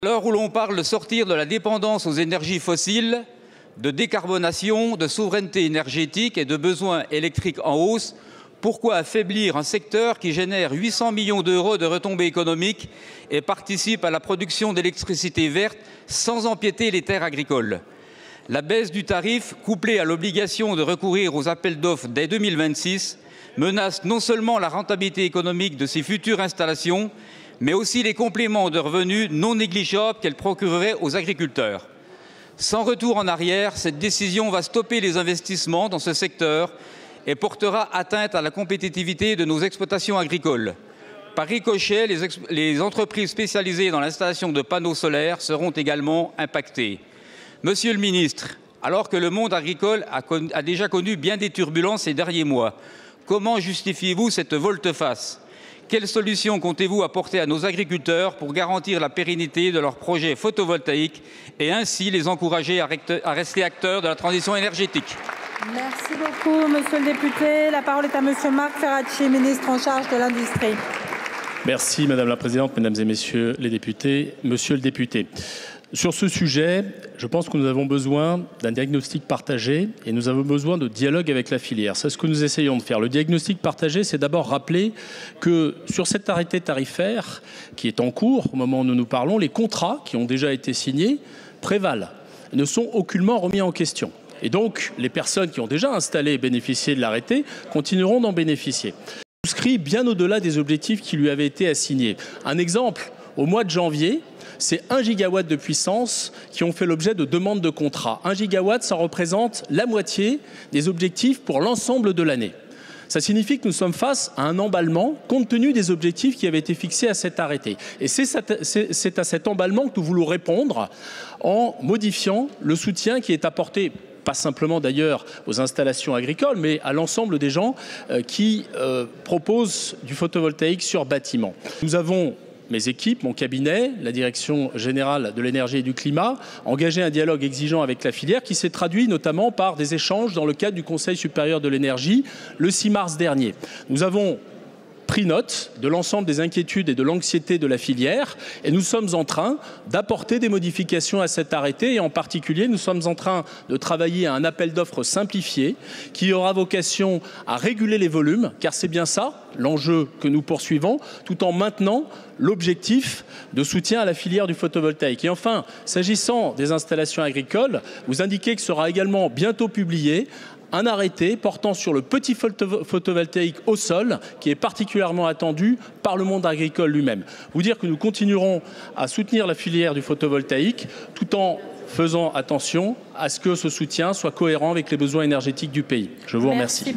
À l'heure où l'on parle de sortir de la dépendance aux énergies fossiles, de décarbonation, de souveraineté énergétique et de besoins électriques en hausse, pourquoi affaiblir un secteur qui génère 800 millions d'euros de retombées économiques et participe à la production d'électricité verte sans empiéter les terres agricoles? La baisse du tarif, couplée à l'obligation de recourir aux appels d'offres dès 2026, menace non seulement la rentabilité économique de ces futures installations, mais aussi les compléments de revenus non négligeables qu'elle procurerait aux agriculteurs. Sans retour en arrière, cette décision va stopper les investissements dans ce secteur et portera atteinte à la compétitivité de nos exploitations agricoles. Par ricochet, les entreprises spécialisées dans l'installation de panneaux solaires seront également impactées. Monsieur le ministre, alors que le monde agricole a déjà connu bien des turbulences ces derniers mois, comment justifiez-vous cette volte-face ? Quelles solutions comptez-vous apporter à nos agriculteurs pour garantir la pérennité de leurs projets photovoltaïques et ainsi les encourager à rester acteurs de la transition énergétique? Merci beaucoup, monsieur le député. La parole est à monsieur Marc Ferracci, ministre en charge de l'Industrie. Merci Madame la Présidente, Mesdames et Messieurs les députés. Monsieur le député, sur ce sujet, je pense que nous avons besoin d'un diagnostic partagé et nous avons besoin de dialogue avec la filière. C'est ce que nous essayons de faire. Le diagnostic partagé, c'est d'abord rappeler que sur cet arrêté tarifaire qui est en cours, au moment où nous nous parlons, les contrats qui ont déjà été signés prévalent, ne sont aucunement remis en question. Et donc, les personnes qui ont déjà installé et bénéficié de l'arrêté continueront d'en bénéficier. Souscrit bien au-delà des objectifs qui lui avaient été assignés. Un exemple, au mois de janvier, c'est 1 gigawatt de puissance qui ont fait l'objet de demandes de contrat. 1 gigawatt, ça représente la moitié des objectifs pour l'ensemble de l'année. Ça signifie que nous sommes face à un emballement compte tenu des objectifs qui avaient été fixés à cet arrêté. Et c'est à cet emballement que nous voulons répondre en modifiant le soutien qui est apporté, pas simplement d'ailleurs aux installations agricoles, mais à l'ensemble des gens qui proposent du photovoltaïque sur bâtiment. Nous avons, mes équipes, mon cabinet, la Direction générale de l'énergie et du climat, engagé un dialogue exigeant avec la filière qui s'est traduit notamment par des échanges dans le cadre du Conseil supérieur de l'énergie le 6 mars dernier. Nous avons pris note de l'ensemble des inquiétudes et de l'anxiété de la filière et nous sommes en train d'apporter des modifications à cet arrêté et en particulier nous sommes en train de travailler à un appel d'offres simplifié qui aura vocation à réguler les volumes car c'est bien ça l'enjeu que nous poursuivons tout en maintenant l'objectif de soutien à la filière du photovoltaïque. Et enfin, s'agissant des installations agricoles, vous indiquez que sera également bientôt publié un arrêté portant sur le petit photovoltaïque au sol qui est particulièrement attendu par le monde agricole lui-même. Vous dire que nous continuerons à soutenir la filière du photovoltaïque tout en faisant attention à ce que ce soutien soit cohérent avec les besoins énergétiques du pays. Je vous remercie.